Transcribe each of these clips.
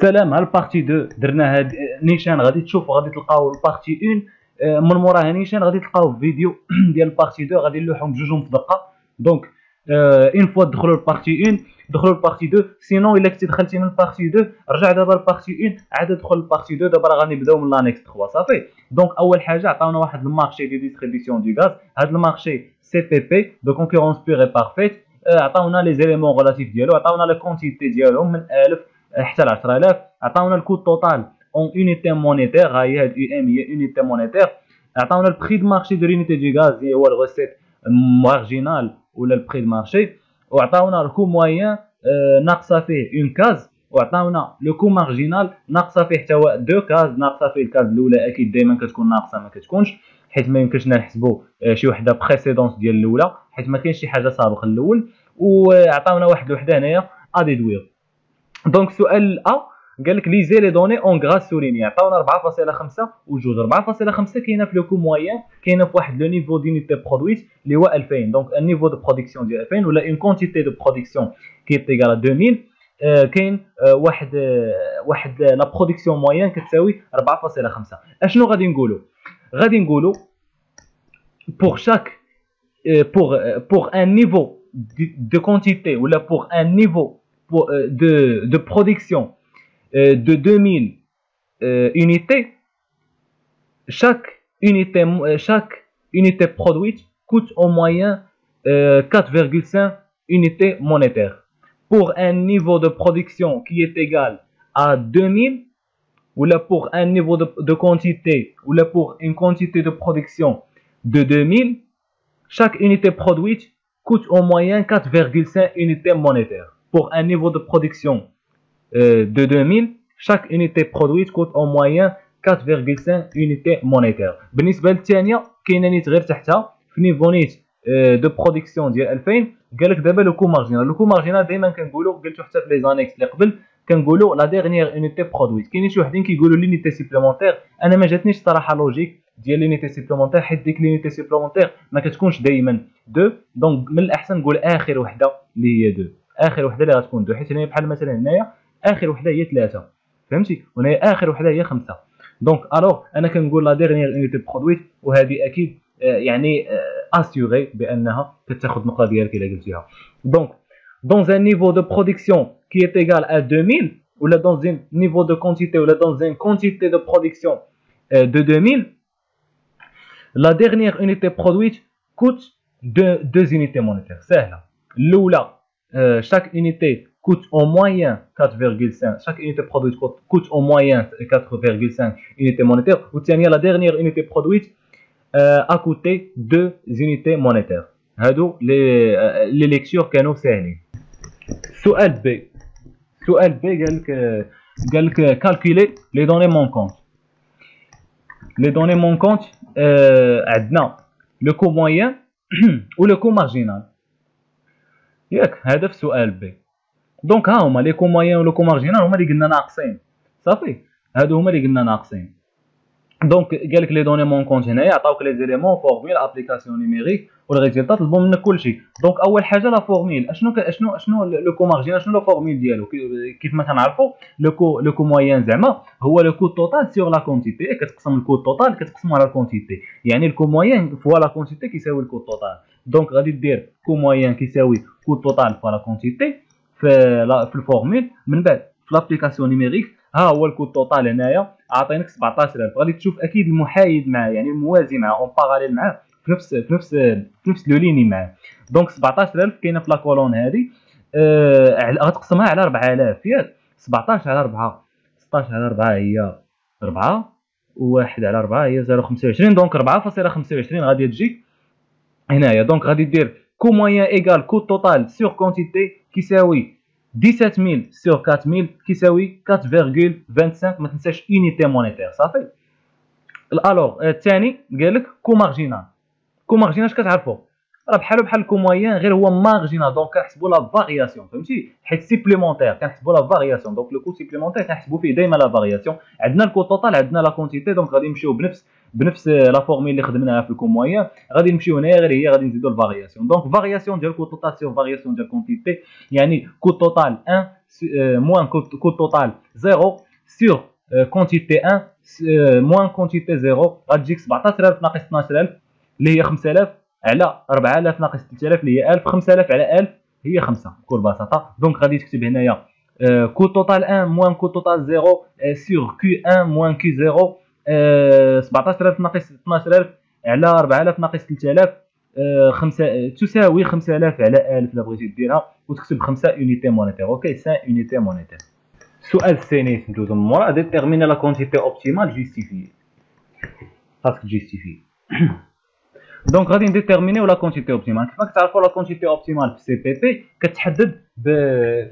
سلام. ها البارتي 2 درنا هاد نيشان، غادي تشوفوا غادي تلقاو البارتي 1 من موراها نيشان، غادي تلقاو فيديو ديال البارتي 2 غادي نلوحهم بجوجهم في دقه. دونك اون فوا تدخلوا البارتي 1 دخلوا البارتي 2، سينو الا كنتي دخلتي من البارتي 2 رجع دابا البارتي 1 عاد دخل البارتي 2. دابا راه غادي نبداو من لانيكس 3 صافي. دونك اول حاجه عطاونا واحد المارشي دي ديستريبيسيون دو غاز. هاد المارشي سي بي بي دو كونكورونس بيغ اي بارفيت. عطاونا لي زيليمون غولاتيف ديالو، عطاونا لا كونتيتي ديالهم من 1000 حتى ل 10000. عطاونا الكود توتال اون اونيتي مونيتير، ها هي هاد يو ام هي اونيتي مونيتير. عطاونا البري دو مارشي دو لونيتي دو غاز اللي هو الغوسيت مارجينال ولا البري دو مارشي، وعطاونا الكو موين ناقصه فيه اون كاز، وعطاونا لو كو مارجينال ناقصه فيه حتى هو دو كاز. ناقصه فيه الكاز الاولى اكيد دائما كتكون ناقصه ما كتكونش، حيت ما يمكنش نحسبوا شي وحده بريسيدونس ديال الاولى حيت ما كاينش شي حاجه سابقه الاول. وعطاونا واحد الوحده هنايا اديدوير. دونك سؤال ا قال لك ليزي لي دوني اون غراس سوليني. عطاونا 4.5 وجوج. 4.5 كاينه في لو كو موين، كاينه في واحد لو نيفو دونيتي برودويت اللي هو 2000. دونك النيفو دو برودكسيون ديال 2000 ولا اون كونتيتي دو برودكسيون كي تيغال 2000. كاين واحد لا برودكسيون موين كتساوي 4.5. اشنو غادي نقولوا؟ غادي نقولوا pour chaque pour un niveau de quantité ou là pour un niveau de production de 2000 unités, chaque unité produite coûte en moyenne 4,5 unités monétaires. Pour un niveau de production qui est égal à 2000 ou là pour un niveau de quantité ou là pour une quantité de production de 2000, chaque unité produite coûte en moyenne 4,5 unités monétaires. Pour un niveau de production de 2000, chaque unité produite coûte en moyenne 4,5 unités monétaires. بالنسبه للثانيه كاينه نيت غير تحتها في نيفو نيت دو برودكسيون ديال 2000. قال لك دابا لو كو مارجينال. لو كو مارجينال دائما كنقولوا، قلتو حتى في لي زانيكس اللي قبل كنقولوا لا ديرنيير اونيتي برودويت. كاينين شي وحدين كيقولوا لونيتي سيبليمونتير، انا ما جاتنيش الصراحه لوجيك ديال لونيتي سيبليمونتير حيت ديك لونيتي سيبليمونتير ما كتكونش دائما دو. دونك من الاحسن نقول اخر وحده اللي هي دو، اخر وحده اللي غتكون دو، حيت هنا بحال مثلا هنايا اخر وحده هي 3 فهمتي، وهنايا اخر وحده هي 5. دونك الوغ انا كنقول لا ديرنيير اونيتي برودويت، وهذه اكيد يعني اسيغي بانها كتاخذ النقطه ديالك الا قلتيها. دونك dans un niveau de production qui est égal à 2000 ou là dans un niveau de quantité ou là dans une quantité de production de 2000, la dernière unité produite coûte 2 unités monétaires. سهله. الاولى chaque unité coûte en moyenne 4,5. Chaque unité produite coûte en moyenne 4,5 unités monétaires. والثانيه la dernière unité produite a coûté 2 unités monétaires. هادو لي ليكتور كانوا ساهلين. سؤال بي. سؤال بي قال لك كالكولي لي دوني مونكونت. لي دوني مونكونت عندنا لو كو موين و لو كو مارجينال ياك، هذا في سؤال بي. دونك ها هما لي كو موين و لو كو مارجينال هما اللي قلنا ناقصين صافي، هادو هما اللي قلنا ناقصين. دونك قال لك لي دوني مون كونت هنايا عطاوك لي زيليمون فورميل ابليكاسيون نيميريك والريزلتا طلبوا منك كلشي. دونك اول حاجه لا فورميل. اشنو لو كو مارجينال، شنو لا فورميل ديالو؟ كيف ما كنعرفوا لو كو موين زعما هو لو كو توتال سور لا كونتيتي. كتقسم الكو توتال كتقسمو على الكونتيتي، يعني الكو موين فوا لا كونتيتي كيساوي الكو توتال. دونك غادي دير كو موين كيساوي كو توتال فوا لا كونتيتي في الفورميل. من بعد في لابليكاسيون نيميريك ها هو الكود توتال هنايا عاطينك 17000. غادي تشوف اكيد المحايد معاه يعني الموازي معاه اون باراليل معاه في نفس لو ليني معاه. دونك 17000 كاينه في لا كولون هذه غتقسمها على 4000 ياك. 17 على 4 16 على 4 هي 4 و1 على 4 هي 0.25. دونك 4.25 غادي تجيك هنايا. دونك غادي دير كو موين ايغال كود توتال سور كونتيتي كيساوي 17000 sur 4000 كيساوي 4,25. ما تنساش unité مونيتير صافي. الوغ الثاني قال لك كو مارجينال. كو مارجينال اش كتعرفوا؟ راه بحال الكومويان غير هو مارجينال. دونك كنحسبوا لا فارياسيون فهمتي، حيت سيبليمونتير كنحسبوا لا فارياسيون. دونك لو كو سيبليمونتير كنحسبوا فيه دائما لا فارياسيون. عندنا الكو توتال عندنا لا كونتيتي، دونك غادي نمشيو بنفس لا فورميل اللي خدمناها في الكومويان، غادي نمشيو هنايا غير هي غادي نزيدوا الفارياسيون. دونك فارياسيون ديال كو توتال سير فارياسيون ديال كونتيتي، يعني كو توتال 1 موان كو توتال 0 سور كونتيتي 1 موان كونتيتي 0، غتجيك 17000 ناقص 12000 اللي هي 5000 على 4000 ناقص 3000 اللي هي 1000. 5000 على 1000 هي 5 بكل بساطه. دونك غادي تكتب هنايا كو توتال 1 موان كو توتال 0 سور كيو 1 موان كيو 0، 17000 ناقص 12000 على 4000 ناقص 3000 5 تساوي 5000 على 1000 الا بغيتي ديرها، وتكتب 5 يونيتي مونيتير. اوكي 5 يونيتي مونيتير. السؤال الثاني ندوزو من مورا، ديتيرميني لا كونتيتي اوبتيمال جوستيفي. خاصك جوستيفي. دونك غادي نديتيرمينيو لا كونتيتي اوبتيمال. كيف ما كتعرفوا لا كونتيتي اوبتيمال في سي بي بي كتحدد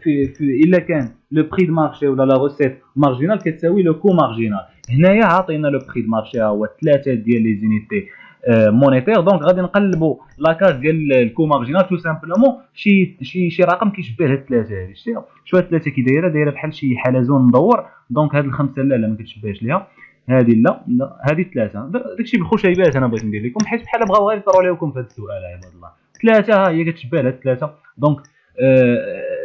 في الا كان لو بري دو مارشي ولا لا روسيت مارجينال كتساوي لو كو مارجينال. هنايا عاطينا لو بري دو مارشي هو 3 ديال لي زونيتي مونيتير. دونك غادي نقلبوا لاكاز ديال الكو مارجينال تو سامبلومون شي رقم كيشبه هاد الثلاثه هادي. شتي شويه الثلاثه كي دايره بحال شي حلزون مدور. دونك هاد الخمسه لا ما كتشبهش ليها، هذه لا هذه ثلاثه. داكشي بالخشيبات انا بغيت ندير لكم حيت بحال بغاو غير يطروا لكم في هذا السؤال عباد الله. ثلاثه ها هي كتشبه لهاد الثلاثه. دونك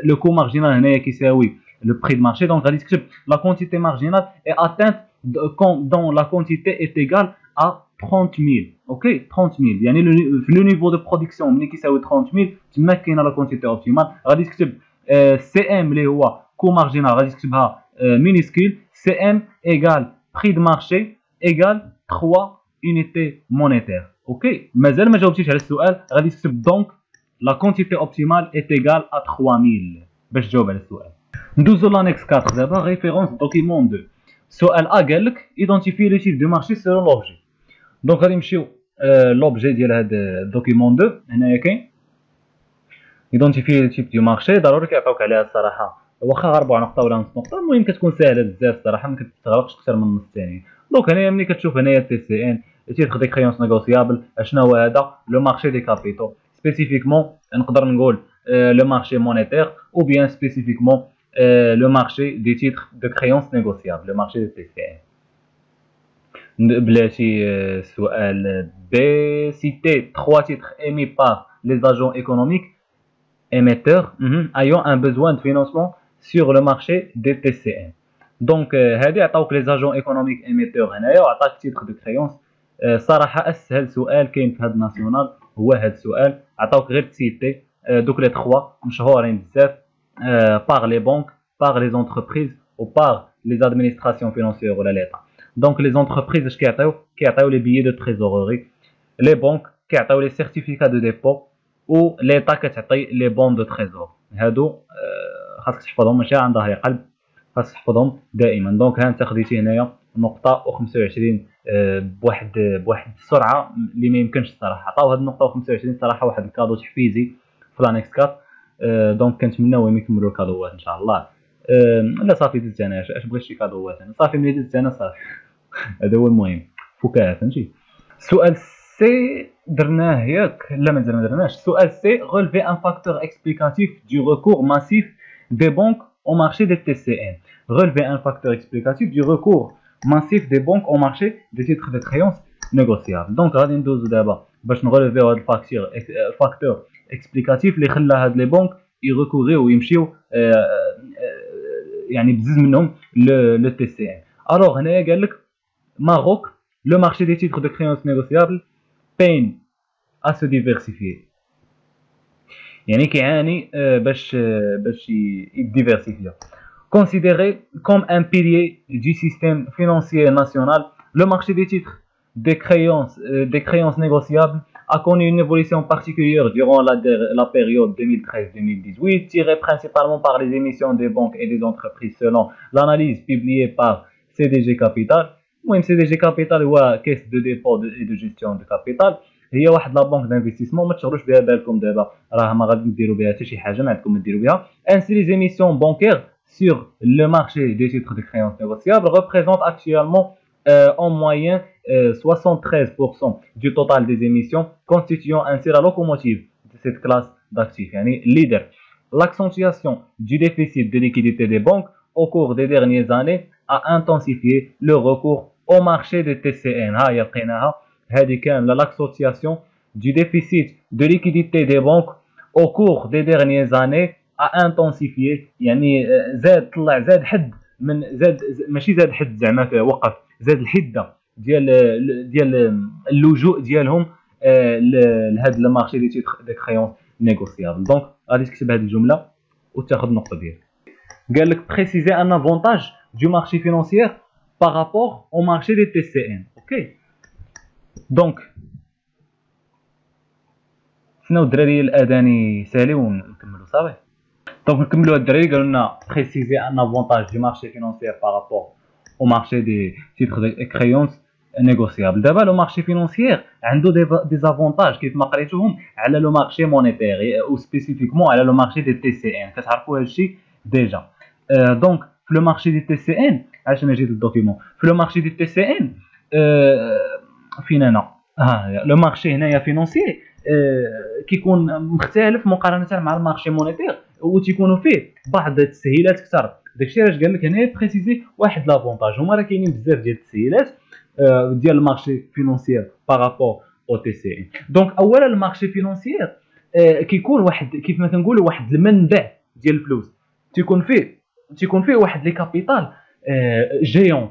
لو كو مارجينال هنايا كيساوي لو بري دو مارشي. دونك غادي تكتب لا كونتيتي مارجينال اي اتانت دون لا كونتيتي اي ايغال ا 30000. اوكي 30000 يعني في لو نيفو دو برودكسيون ملي كيساوي 30000 تما كاينه لا كونتيتي اوبتيمال. غادي تكتب سي ام اللي هو كو مارجينال غادي تكتبها مينيسكيل سي ام ايغال prix de marché égale 3 unités monétaires. اوكي مازال ما جاوبتيش على السؤال، غادي تكتب دونك لا كونتيتي اوبتيمال ايت ايغال ا 3000 باش تجاوب على السؤال. ندوزو لانكس 4 دابا ريفيرونس دوكيمون 2. السؤال ا قال لك ايدونتيفي لو تيب دو مارشي سيلون لوبجي. دونك غادي نمشيو لوبجي ديال هاد الدوكيمون 2. هنايا كاين ايدونتيفي لو تيب دو مارشي، ضروري كيعطيوك عليها الصراحه واخا غير ربع نقطه ولا نص نقطه، المهم كتكون ساهله بزاف الصراحه ما كتستغرقش اكثر من نص ثانيه. دونك هنايا ملي كتشوف هنايا تي سي ان تيتر دي كريونس نيغوسيابل، اشنا هو هذا لو مارشي دي كابيتو سبيسيفيكمون نقدر نقول لو مارشي مونيتير او بيان سبيسيفيكمون لو مارشي دي تيتر دو كريونس نيغوسيابل لو مارشي دي تي سي ان. بلاتي السؤال بي سيتي 3 تيتر ايمي بار لي اجون ايكونوميك émetteurs ayant un besoin de financement sur le marché des TCN. Donc هادي عطاوك لي زاجون ايكونوميك ايميتور هنايا وعطاك تيتر دو كريونس. صراحه اسهل سؤال كاين في هاد الناسيونال هو هاد السؤال. عطاوك غير تسيتي دوك لي 3 مشهورين بزاف par les banques, par les entreprises ou par les administrations financières ولا ليطا. دونك لي زونتربريز اش كيعطيو لي بيي دو تريزوروري، لي بونك كيعطيو لي سيرتيفيكا دو ديبو، و ليطا كتعطي لي بون دو تريزور. هادو خاصك تحفظهم ماشي عن ظهر قلب، خاصك تحفظهم دائما. دونك ها انت خديتي هنايا نقطه و25 بواحد السرعه اللي ما يمكنش الصراحه. عطاو هاد النقطه و25 صراحه واحد الكادو تحفيزي في لانكس 4. دونك كنتمناو يكملوا الكادوات ان شاء الله. لا صافي دزت انا اش بغيت شي كادوات انا صافي ملي دزت انا صافي. هذا هو المهم فكاهه فهمتي. السؤال سي درناه ياك لا مازال ما درناش. السؤال سي relever un facteur explicatif du recours massif des banques au marché des TCN. Relever un facteur explicatif du recours massif des banques au marché des titres de créance négociables. Donc غادي ندوزو دابا باش نغولفيو هاد الفاكتور اكسبليكاتيف اللي خلى هاد لي بنك يريكوريو ويمشيو يعني بزز منهم لو تي سي ان. الوغ هنايا قال لك Maroc, le marché des titres de créance négociables peine à se diversifier. يعني كيعاني باش يديفيرسيفيا. Considéré comme un pilier du système financier national, le marché des titres des créances négociables a connu une évolution particulière durant la période 2013-2018, tirée principalement par les émissions des banques et des entreprises selon l'analyse publiée par CDG Capital. المهم سي دي جي كابيتال هو كيس دو ديبو اي دو جيستيون دو كابيتال، هي واحد لا بنك دانفستيسمون ما تشغلوش بها بالكم دابا، راه ما غادي نديرو بها حتى شي حاجه ما عندكم ديروا بها. انسي لي زيميسيون بانكير sur le marché des titres de créance négociables représentent actuellement en moyenne 73% du total des émissions, constituant ainsi la locomotive de cette classe d'actifs, yani leader. L'accentuation du déficit de liquidité des banques au cours des dernières années a intensifié le recours au marché des TCN. L'accentuation du déficit de liquidité des banques au cours des dernières années a intensifié يعني زاد حد من ماشي زاد حد زعما وقف زاد الحده ديال اللجوء ديالهم لهذا المارشي دي تيتر دي كريونس نيغوسيابل. دونك غادي تكتب هذه الجمله وتاخذ النقطه ديالك. قال لك بريسيزي ان افونتاج دو مارشي فينانسيير بارابور او مارشي دي تي سي ان. اوكي دونك شنو الدراري الاذان سالي ونكملوا صافي. دونك نكملوا الدراري قالوا لنا بريسيزي ان افونتاج دو مارشي فينانسيير بارابور au marché des titres de créances négociables. دابا لو مارشي فينانسيير عنده دي زافونتاج كيف ما قريتوهم على لو مارشي مونيتير او سبيسيفيكمون على لو مارشي دي تي سي ان. كتعرفوا هذا الشيء ديجا. دونك في لو مارشي دي تي سي ان علاش انا جيت للدوكيمون في لو مارشي دي تي سي ان فين انا لو مارشي هنايا فينانسيي كيكون مختلف مقارنه مع المارشي مونيتير وتيكونوا فيه بعض التسهيلات اكثر. داكشي علاش قال لك هنا بريسيزي واحد لافونتاج. هما راه كاينين بزاف ديال التسهيلات ديال المارشي فينانسيير بارابور او تي سي ان. دونك اولا المارشي فينانسيير كيكون واحد كيف ما كنقولوا واحد المنبع ديال الفلوس تيكون فيه واحد لي كابيتال جيون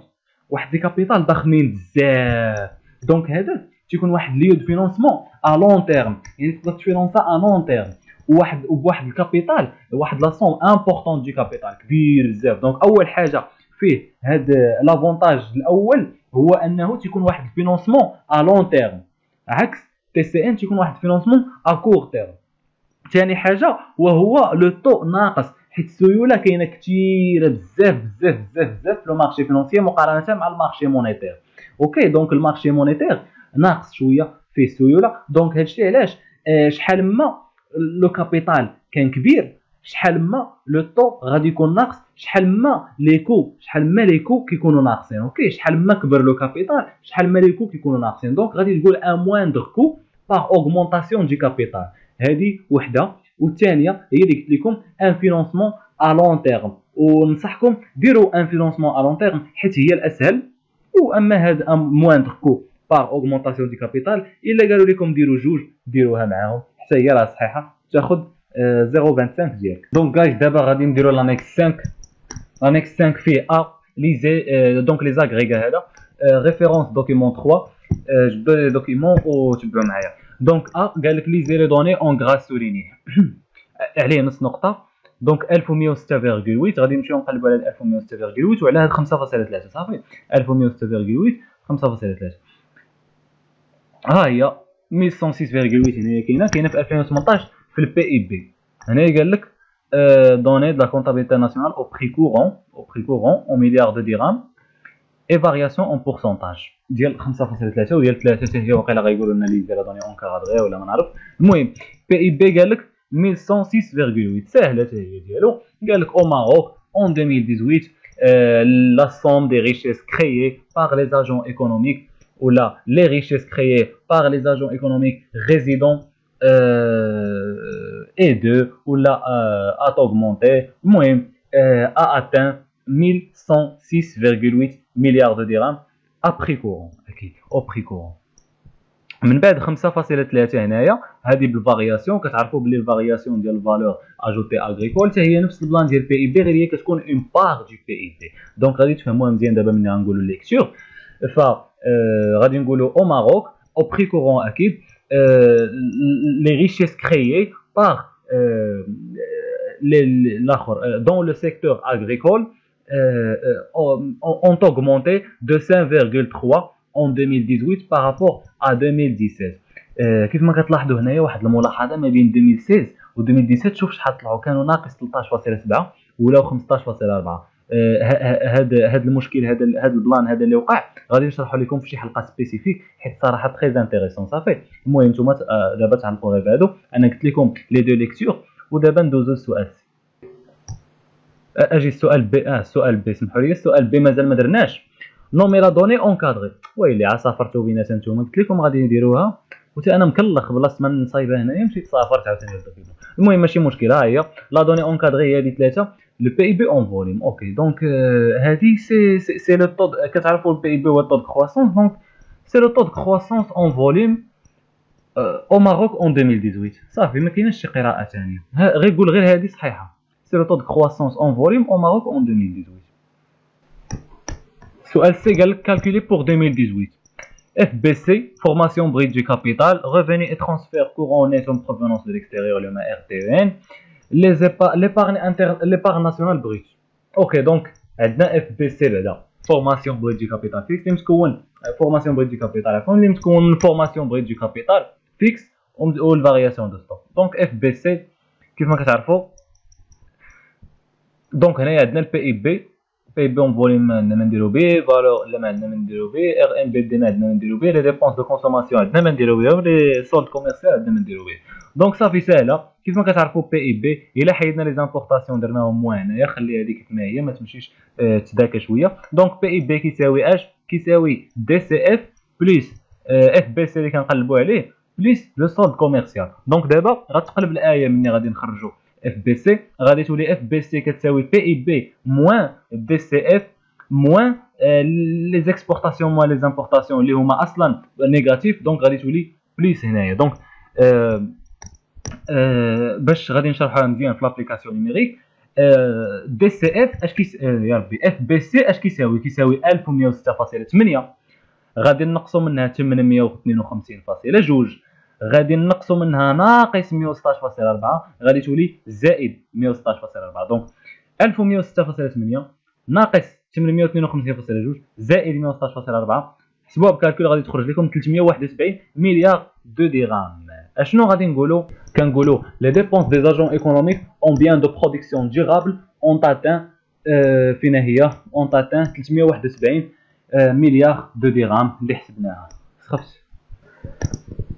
واحد لي كابيتال ضخمين بزاف. دونك هذا تيكون واحد ليو دو فينانسمون ا لون تيرم يعني تقدر تفينونسا ا لون تيرم وبواحد الكابيتال واحد لا سوم امبورطون دو كابيتال كبير بزاف. دونك اول حاجه فيه هذا لافونتاج الاول هو انه تيكون واحد الفينانسمون ا لون تيرم عكس تي سي ان تيكون واحد الفينانسمون ا كور تيرم. ثاني حاجه وهو لو طو ناقص حيت السيوله كاينه كثيره بزاف بزاف بزاف بزاف في المارشي فينانسيي مقارنه مع المارشي مونيتير. اوكي دونك المارشي مونيتير ناقص شويه فيه سيوله. دونك هادشي علاش شحال ما لو كابيتال كان كبير شحال ما لو طو غادي يكون ناقص شحال ما لي كو كيكونوا ناقصين. اوكي شحال ما كبر لو كابيتال شحال ما لي كو كيكونوا ناقصين. دونك غادي تقول ان مويندر كو باغ اوغمونطاسيون دي كابيتال. هذه وحده. والثانيه هي اللي قلت لكم ان فينانسمون ا لون تيرم وننصحكم ديروا ان فينانسمون ا لون تيرم حيت هي الاسهل. واما هذا مويندر كو باغ اوغمونطاسيون دي كابيتال الا قالوا لكم ديروا جوج ديروها معاهم حتى هي راه صحيحه تاخذ 0.25 ديالك. دونك جايز دابا غادي نديروا لانيكس 5. لانيكس 5 فيه ا ليزي دونك لي زاغريغا هذا ريفيرونس دوكيمون 3 جبدوا لي دوكيمون وتبعوا معايا. دونك ا قال لك ليزي لي دوني اون غراس سوليني عليه نص نقطه. دونك 1106.8 غادي نمشيو نقلبوا على 1106.8 وعلى هاد 5.3 صافي 1106.8 5.3 ها هي 1106.8 هنا كاينه في 2018 في البي اي بي. هنا قال لك دوني دو لا كونتابيليتي ناسيونال او بري كورون او مليار دو درهم اي فارياسيون اون بورسونتاج ديال 5.3 وديال 3 حتى هي واقيلا غايقولوا لنا لي دوني اون كادغي ولا ما نعرف. المهم بي اي بي قال لك 1106.8 ساهله حتى هي ديالو. قال لك او ماروك en 2018 la somme des richesses créées par les agents économiques ou là les richesses créées par les agents économiques résidents et de ou là a augmenté a atteint 1106.8 milliards de dirhams à prix courant اكيد au prix courant. من بعد 5.3 هنايا هذه بالفارياسيون. كتعرفوا بلي الفارياسيون ديال الفالور اجوتي اغريكول حتى هي نفس البلان ديال بي اي بي غير هي كتكون اون بار دو بي اي بي. دونك غادي تفهموها مزيان دابا ملي غنقولوا ليكتور. ف غادي نقولوا او ماروك او بري كورون اكيد لي ريشيس كريي بار l'akhor dans le secteur agricole ont augmenté de 5,3 en 2018 par rapport à 2017. كيف ما كتلاحظوا هنايا واحد الملاحظه ما بين 2016 و 2017 شوف شحال طلعوا كانوا ناقص 13.7 ولاو 15.4. هذا المشكل هذا البلان هذا اللي وقع غادي نشرحوا لكم في شي حلقه سبيسيفيك حيت صراحه تري انتريسون. صافي المهم نتوما دابا تعرفوا غير بهادو. انا قلت لكم لي دو ليكتور ودابا ندوزو للسؤال سي. اجي السؤال بي السؤال بي سمحوا لي السؤال بي مازال ما درناش. نومي لا دوني اونكادري. ويلي عا سافرتو بينات نتوما قلت لكم غادي نديروها وتا انا مكلخ بلاصه ما نصايبها هنايا مشيت سافرت عاوتاني رد فيديو. المهم ماشي مشكل، ها هي لا دوني اونكادري هي هادي ثلاثه. لو بي اي بي اون فوليوم. اوكي دونك هادي سي لو طود. كتعرفوا البي اي بي هو الطود دو كرواسونس، دونك سي لو طود دو كرواسونس اون فوليوم او ماروك اون 2018. صافي ما كايناش شي قراءه ثانيه، غير قول غير هادي صحيحه. سي لو طود دو كرواسونس اون فوليوم او ماروك اون 2018. سؤال سي قال لك كالكولي بور 2018. FBC, formation brute du capital, revenus et transferts courants nets en provenance de l'extérieur, le RTEN, l'épargne nationale brute. Ok, donc, عندنا FBC بعدا formation brute du capital fixe اللي متكون formation brute du capital عفوا اللي متكون formation brute du capital fixe و الفارياسيون دو ستوك. دونك FBC كيف ما كتعرفوا، دونك هنايا عندنا البي اي بي، بي بي اون فوليوم ما عندنا ما نديرو به، فالور لا ما عندنا ما نديرو به، ار ان بي دي ما عندنا ما نديرو به، لي ديبونس دو كونسوماسيون عندنا ما نديرو بهم، لي سولد كوميرسيال عندنا ما نديرو به. دونك صافي ساهله كيف ما كتعرفوا بي اي بي الا حيدنا لي زامبورطاسيون درناهم موان هنايا، خليها هذيك كما هي ما تمشيش تداكا شويه. دونك بي اي بي كيساوي اش؟ كيساوي دي سي اف بلس اف بي سي اللي كنقلبوا عليه بلس لو سولد كوميرسيال. دونك دابا غتقلب الايه مني غادي نخرجوا اف بي سي، غادي تولي اف بي سي كتساوي بي اي بي موان دي سي اف موان لي زيكسبورطاسيون موان لي زامبورطاسيون اللي هما اصلا نيجاتيف. دونك غادي تولي بليس هنايا. دونك باش غادي نشرحها مزيان في لابليكاسيون نيميريك، دي سي اف اش يا ربي اف بي سي اش كيساوي؟ كيساوي 1106.8. غادي نقصوا منها 852.2، غادي نقصوا منها ناقص 116.4، غادي تولي زائد 116.4. دونك 1106.8 ناقص 852.2 زائد 116.4، حسبوها بكالكول غادي تخرج لكم 371 مليار دو درهم. اشنو غادي نقولوا؟ كنقولوا لي ديبونس دي اجون ايكونوميك اون بيان دو برودكسيون ديورابل اون تاتان فين هي اون تاتان 371 مليار دو درهم اللي حسبناها. خفت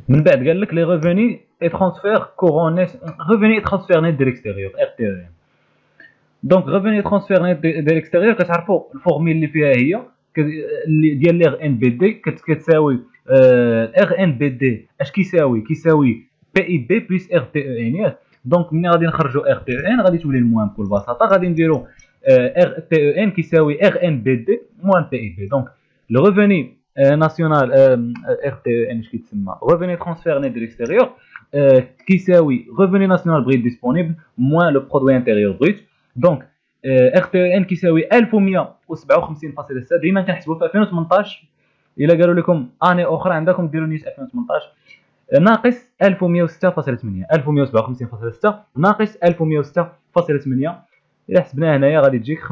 من بعد قال لك لي ريفوني اي ترانسفير كورون نيت، ريفوني اي ترانسفير نيت دو ليكستيريور ار تي ان. دونك ريفوني ترانسفير نيت دو ليكستيريور كتعرفوا الفورميل اللي فيها هي ديال لي ار ان بي دي كتساوي ار ان بي دي اش كيساوي؟ كيساوي بي اي بي بلس ار تي ان ياك. دونك ملي غادي نخرجوا ار تي ان غادي تولي الموان بكل بساطه غادي نديروا ار تي ان كيساوي ار ان بي دي موان بي اي بي. دونك لو ريفوني ناسيونال ار تي ان اش كيتسمى ريفوني ترانسفير نيت دو ليكستيريور كيساوي ريفوني ناسيونال بريت ديسپونيبل موان لو برودوي انتيريور بريت. دونك ار تي ان كيساوي 1157.6. ديما كنحسبوا في 2018 الا قالوا لكم اني اخرى عندكم ديروا نيت 2018 ناقص 1106.8، 1157.6 ناقص 1106.8 الا حسبناها هنايا غادي تجيك 50.8.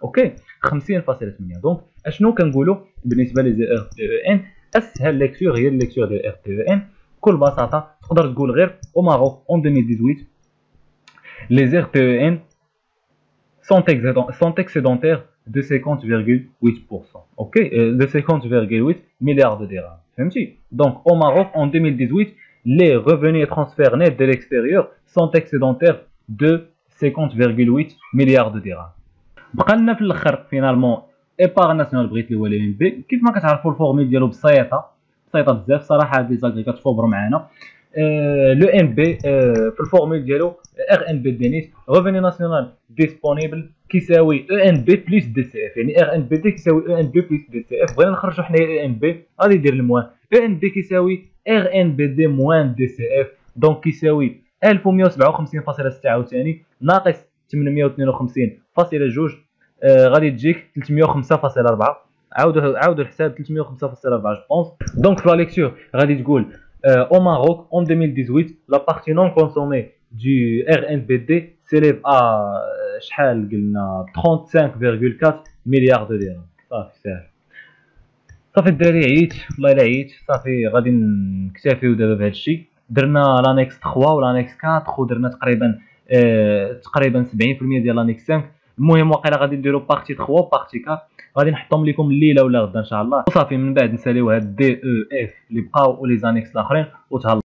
اوكي 50.8. دونك اشنو كنقولوا بالنسبه لي ار تي ان؟ اسهل ليكتور هي الليكتور ديال ار تي ان بكل بساطه. تقدر تقول غير او ماروك اون 2018 لي ار تي ان sont excédentaires de 50,8%. Ok, de 50,8 milliards de dirhams. Donc au Maroc en 2018, les revenus et transferts nets de l'extérieur sont excédentaires de 50,8 milliards de dirhams. بقى في الاخر فينالمون ايبار ناسيونال بريت اللي هو لي ام بي. كيف ما كتعرفوا الفورميل ديالو بسيطه بزاف صراحه. هاد لي زاغريغات فوبروا معانا. لو ام بي في الفورميل ديالو ار ان بي دي نيت ريفوني ناسيونال ديسپونيبل كيساوي او ان بي بلس دي سي اف. يعني ار ان بي دي كيساوي او ان بي بلس دي سي اف. بغينا نخرجوا حنايا او ان بي غادي يدير الموان او ان بي كيساوي ار ان بي دي موان دي سي اف. دونك كيساوي 1157.6 عاوتاني ناقص 852.2 غادي تجيك 305.4. عاودوا الحساب 305.4 جو بونس. دونك في لا ليكتور غادي تقول au Maroc en 2018 la partie non consommée du RNBD s'élève à شحال قلنا 35,4 مليار دو درهم. صافي ساهل. صافي الدراري عييت والله الا عييت. صافي غادي نكتفيو دابا بهذا الشيء. درنا لانيكس 3 ولانيكس 4 ودرنا تقريبا 70% ديال لانيكس 5. المهم واقيلا غادي نديرو بارتي 3 وبارتي 4 غادي نحطهم لكم الليله ولا غدا ان شاء الله. وصافي من بعد نساليو هاد دي او اف اللي بقاو ولي زانيكس الاخرين وتهلا.